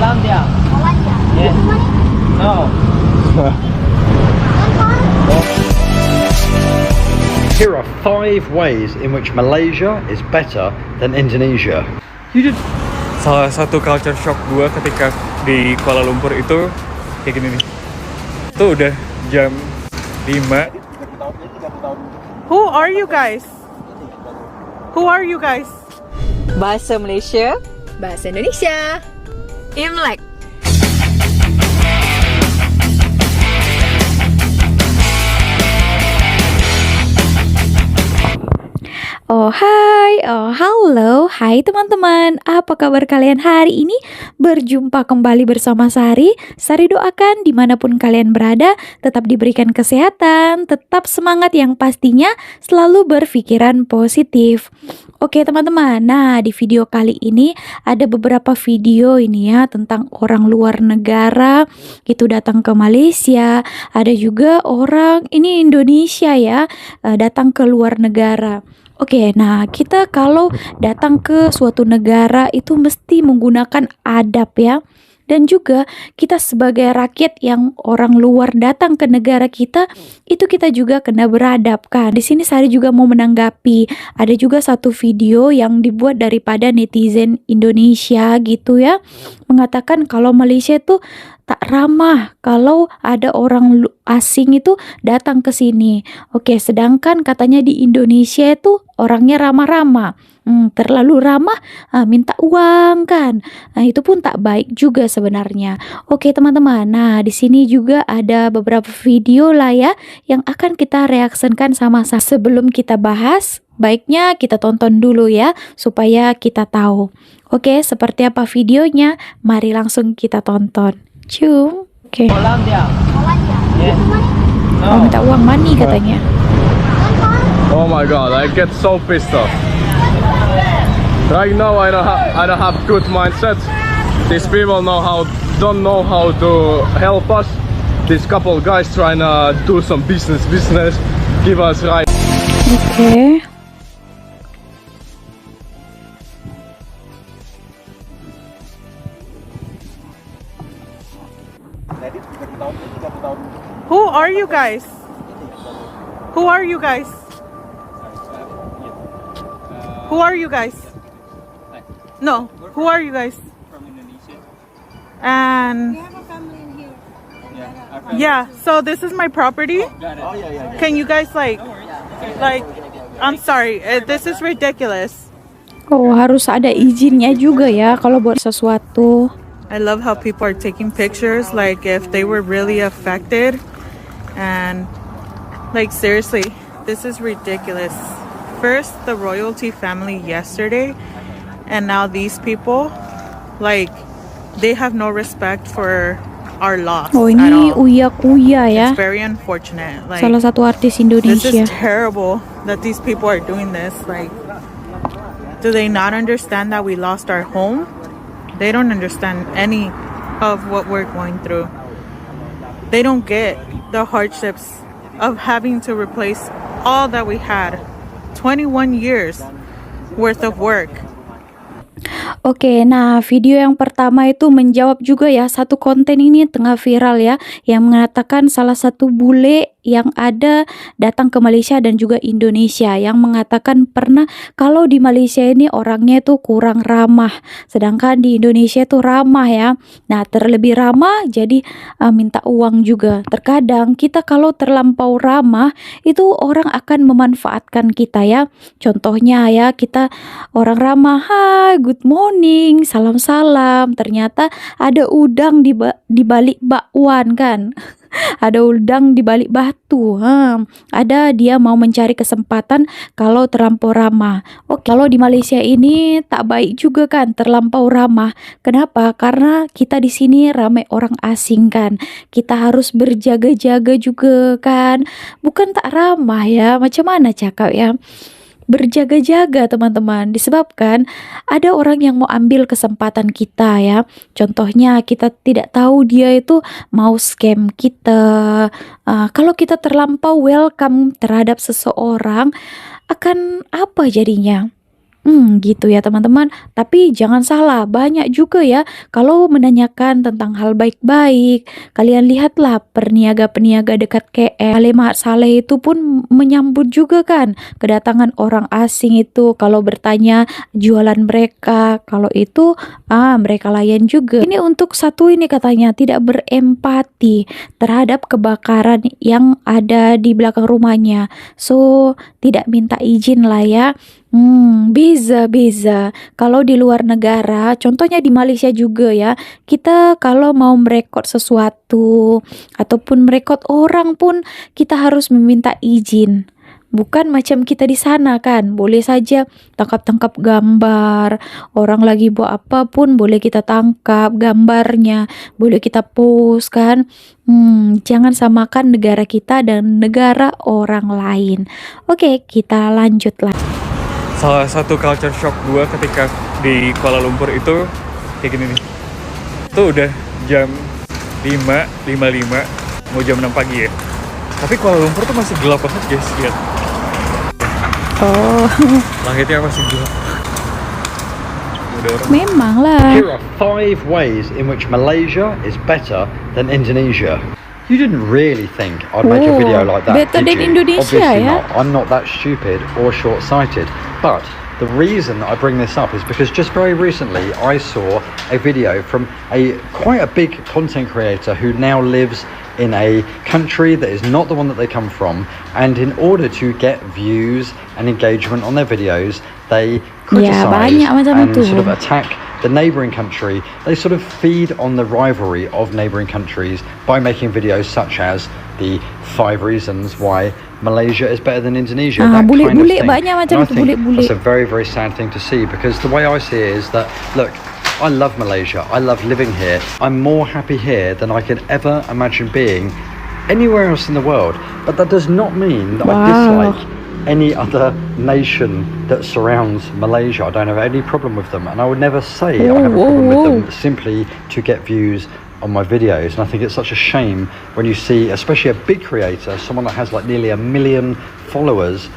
Hollandia. Hollandia. Yes. This money? No. Here are 5 ways in which Malaysia is better than Indonesia. Salah satu culture shock gue ketika di Kuala Lumpur itu kayak gini nih. Itu udah jam 5. Who are you guys? Who are you guys? Bahasa Malaysia, Bahasa Indonesia, Imlek. Oh hai, oh halo, hai teman-teman. Apa kabar kalian hari ini? Berjumpa kembali bersama Sari. Sari doakan dimanapun kalian berada tetap diberikan kesehatan, tetap semangat yang pastinya selalu berpikiran positif. Oke teman-teman, nah di video kali ini ada beberapa video ini ya tentang orang luar negara itu datang ke Malaysia. Ada juga orang ini Indonesia ya datang ke luar negara. Oke, nah kita kalau datang ke suatu negara itu mesti menggunakan adab ya. Dan juga kita sebagai rakyat yang orang luar datang ke negara kita, itu kita juga kena beradab kan. Di sini Sari juga mau menanggapi. Ada juga satu video yang dibuat daripada netizen Indonesia gitu ya. Mengatakan kalau Malaysia itu tak ramah kalau ada orang asing itu datang ke sini. Oke, sedangkan katanya di Indonesia itu orangnya ramah-ramah. Terlalu ramah, minta uang kan. Nah, itu pun tak baik juga sebenarnya. Oke, teman-teman. Nah, di sini juga ada beberapa video lah ya yang akan kita reaksikan sama-sama. Sebelum kita bahas, baiknya kita tonton dulu ya supaya kita tahu. Oke, seperti apa videonya? Mari langsung kita tonton. Cium. Oke. Hollandia. Hollandia. Yes. This money? Oh, No. minta uang money katanya. Oh my god, I get so pissed off. Right now I don't have good mindset. These people don't know how to help us. These couple guys trying to do some business, give us right. Oke. Who are you guys? Who are you guys? Who are you guys? No, who are you guys? From Indonesia. And We have a family in here. yeah, so this is my property. Got it. Oh, yeah. Can you guys like, I'm sorry, this is ridiculous. Oh, harus ada izinnya juga ya kalau buat sesuatu. I love how people are taking pictures like if they were really affected. And like seriously, this is ridiculous. First the royalty family yesterday, and now these people, like they have no respect for our laws Oh, at ini all. Uya Kuya ya. It's very unfortunate. Like Salah satu artis this Indonesia. is terrible that these people are doing this. Like, do they not understand that we lost our home? They don't understand any of what we're going through. They don't get the hardships of having to replace all that we had. 21 years worth of work. Oke, nah video yang pertama itu menjawab juga ya satu konten ini tengah viral ya yang mengatakan salah satu bule yang ada datang ke Malaysia dan juga Indonesia yang mengatakan pernah kalau di Malaysia ini orangnya itu kurang ramah, sedangkan di Indonesia itu ramah ya. Nah, terlebih ramah jadi minta uang juga. Terkadang kita kalau terlampau ramah itu orang akan memanfaatkan kita ya. Contohnya ya kita orang ramah, hai, good morning, salam-salam. Ternyata ada udang di balik bakwan kan. Ada udang di balik batu. Ada dia mau mencari kesempatan kalau terlampau ramah. Oh, kalau di Malaysia ini tak baik juga kan terlampau ramah. Kenapa? Karena kita di sini ramai orang asing kan. Kita harus berjaga-jaga juga kan. Bukan tak ramah ya. Macam mana cakap ya? Berjaga-jaga teman-teman, disebabkan ada orang yang mau ambil kesempatan kita ya. Contohnya kita tidak tahu dia itu mau scam kita. Kalau kita terlampau welcome terhadap seseorang, akan apa jadinya? Gitu ya teman-teman. Tapi jangan salah, banyak juga ya kalau menanyakan tentang hal baik-baik. Kalian lihatlah peniaga-peniaga dekat KL, Mak Saleh itu pun menyambut juga kan kedatangan orang asing itu. Kalau bertanya jualan mereka, kalau itu mereka layan juga. Ini untuk satu ini katanya tidak berempati terhadap kebakaran yang ada di belakang rumahnya. So tidak minta izin lah ya. Beza. Kalau di luar negara, contohnya di Malaysia juga ya, kita kalau mau merekod sesuatu ataupun merekod orang pun kita harus meminta izin. Bukan macam kita di sana kan, boleh saja tangkap gambar, orang lagi buat apa pun boleh kita tangkap gambarnya, boleh kita post kan. Jangan samakan negara kita dan negara orang lain. Oke, kita lanjut lah. Salah satu culture shock gue ketika di Kuala Lumpur itu kayak gini nih. Itu udah jam 5.55, mau jam 6 pagi ya. Tapi Kuala Lumpur tuh masih gelap banget guys, lihat. Langitnya masih gelap. Udah orang. Memang lah. Here are 5 ways in which Malaysia is better than Indonesia. You didn't really think I'd make a video like that, better did than you? Indonesia, Obviously yeah? not. I'm not that stupid or short-sighted. But the reason I bring this up is because just very recently I saw a video from quite a big content creator who now lives in a country that is not the one that they come from, and in order to get views and engagement on their videos, they criticize and sort of attack the neighbouring country. They sort of feed on the rivalry of neighbouring countries by making videos such as the 5 reasons why Malaysia is better than Indonesia. That kind of thing. Banyak macam And I itu, think bule-bule. that's a very, very sad thing to see, because the way I see it is that, look, I love Malaysia. I love living here. I'm more happy here than I could ever imagine being anywhere else in the world. But that does not mean that I dislike any other nation that surrounds Malaysia. I don't have any problem with them, and I would never say I have a problem with them simply to get views on my videos. And I think it's such a shame when you see, especially a big creator, someone that has like nearly 1 million followers,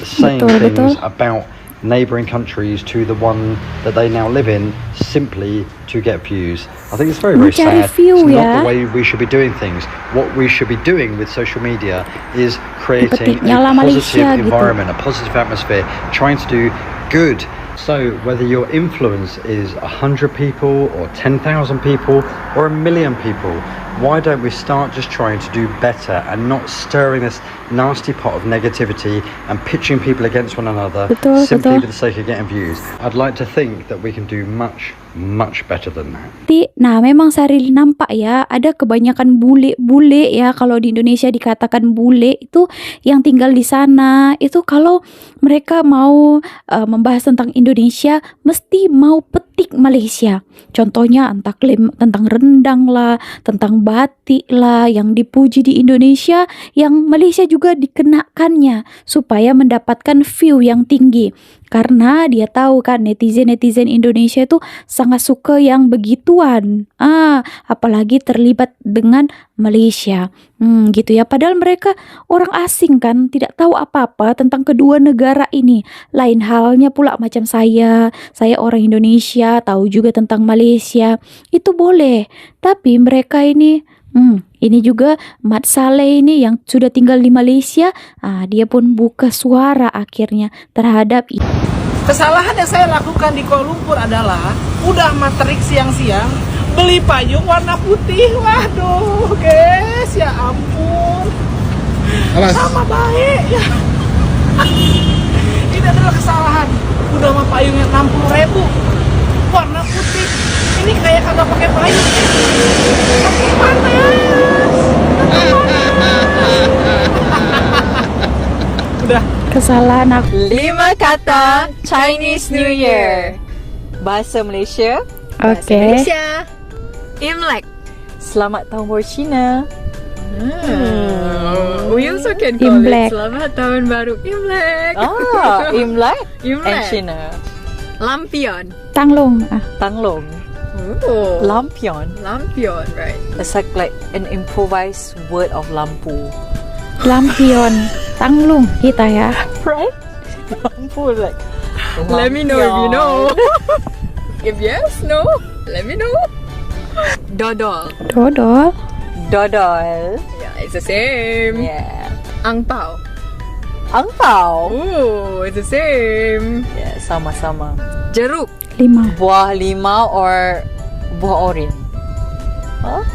saying things about neighbouring countries to the one that they now live in simply to get views. I think it's very, very sad. It's not the way we should be doing things. What we should be doing with social media is creating a positive environment, a positive atmosphere, trying to do good. So whether your influence is 100 people or 10,000 people or 1 million people, why don't we start just trying to do better and not stirring this nasty pot of negativity and pitching people against one another simply for the sake of getting views? I'd like to think that we can do much better than that. Nah, memang Saril nampak ya, ada kebanyakan bule-bule ya, kalau di Indonesia dikatakan bule itu yang tinggal di sana. Itu kalau mereka mau membahas tentang Indonesia, mesti mau petik Malaysia. Contohnya entah klaim tentang rendang lah, tentang batik lah yang dipuji di Indonesia, yang Malaysia juga dikenakannya supaya mendapatkan view yang tinggi. Karena dia tahu kan netizen Indonesia itu sangat suka yang begituan. Apalagi terlibat dengan Malaysia. Gitu ya. Padahal mereka orang asing kan, tidak tahu apa-apa tentang kedua negara ini. Lain halnya pula macam saya orang Indonesia, tahu juga tentang Malaysia. Itu boleh. Tapi mereka ini juga Mat Saleh ini yang sudah tinggal di Malaysia, dia pun buka suara akhirnya terhadap ini. Kesalahan yang saya lakukan di Kuala Lumpur adalah udah matrik siang-siang beli payung warna putih. Waduh guys, ya ampun. Sama baik ya. Ini adalah kesalahan. Udah mah payungnya 60.000 warna putih. Ini kayak kagak pakai payung. Tapi panas. Udah. Kesalahan aku. 5 kata Chinese New Year. Bahasa Malaysia. Oke. Malaysia. Imlek. Selamat Tahun Baru Cina. We also can call Imlek. it Selamat Tahun Baru Imlek. Imlek. And Cina. Lampion. Tanglong. Tanglong. Oh. Lampion. Lampion, right? It's like an improvised word of lampu. Lampion. Tanglung kita ya. Right? Lampu like Let me know if you know. If yes, no, let me know. Dodol. Dodol. Dodol. Yeah, it's the same. Yeah. Angpao. Angpao. Ooh, it's the same. Yeah, sama-sama. Jeruk. 5. Buah limau or buah oren.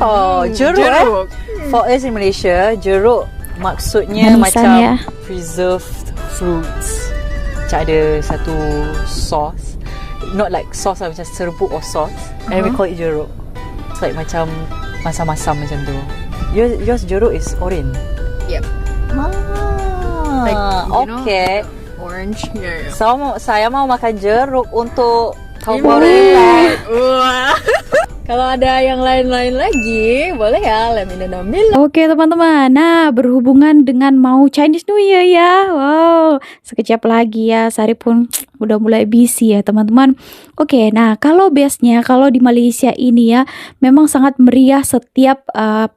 Oh, jeruk. Jeruk. For us in Malaysia, jeruk maksudnya Manisan macam ya. preserved fruits. Macam ada satu sauce. Not like sauce lah, macam serbuk or sauce. And we call it jeruk. It's like macam masam-masam macam tu. Yours jeruk is orange. Yep. Ah, Like, you know, okay. Orange. Yeah. So, saya mau makan jeruk untuk kamu relax. Wah. Kalau ada yang lain-lain lagi, boleh ya, let me know. Oke teman-teman, nah berhubungan dengan mau Chinese New Year ya. Wow, sekejap lagi ya, Sari pun udah mulai busy ya teman-teman. Oke, nah kalau biasanya kalau di Malaysia ini ya, memang sangat meriah setiap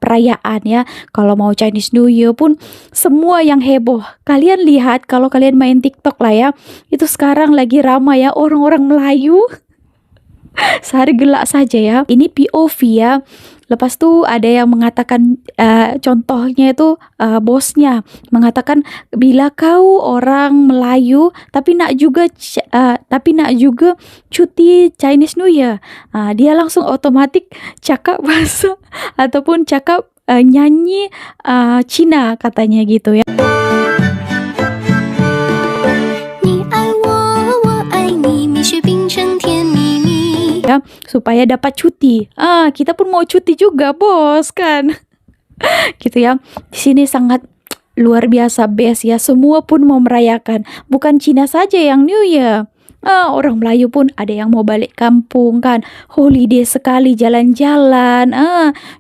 perayaan ya. Kalau mau Chinese New Year pun semua yang heboh. Kalian lihat kalau kalian main TikTok lah ya, itu sekarang lagi ramai ya orang-orang Melayu. Sehari gelak saja ya. Ini POV ya. Lepas tu ada yang mengatakan contohnya itu bosnya mengatakan bila kau orang Melayu tapi nak juga cuti Chinese New Year, dia langsung otomatik cakap bahasa ataupun cakap nyanyi Cina katanya gitu ya. Ya, supaya dapat cuti. Kita pun mau cuti juga, bos kan. Gitu ya. Di sini sangat luar biasa best ya. Semua pun mau merayakan. Bukan Cina saja yang New Year. Orang Melayu pun ada yang mau balik kampung kan. Holiday sekali jalan-jalan.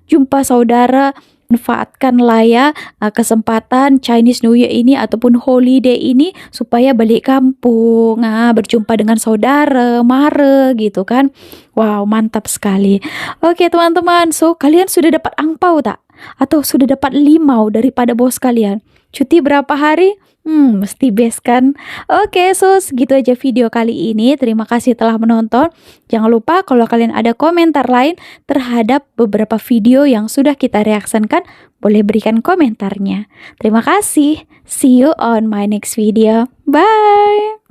Jumpa saudara. Manfaatkanlah ya kesempatan Chinese New Year ini ataupun holiday ini supaya balik kampung, berjumpa dengan saudara, mara gitu kan. Wow, mantap sekali. Oke teman-teman, so kalian sudah dapat angpau tak? Atau sudah dapat limau daripada bos kalian? Cuti berapa hari? Mesti best kan? Oke, so segitu aja video kali ini. Terima kasih telah menonton. Jangan lupa kalau kalian ada komentar lain terhadap beberapa video yang sudah kita reaksikan, boleh berikan komentarnya. Terima kasih. See you on my next video. Bye.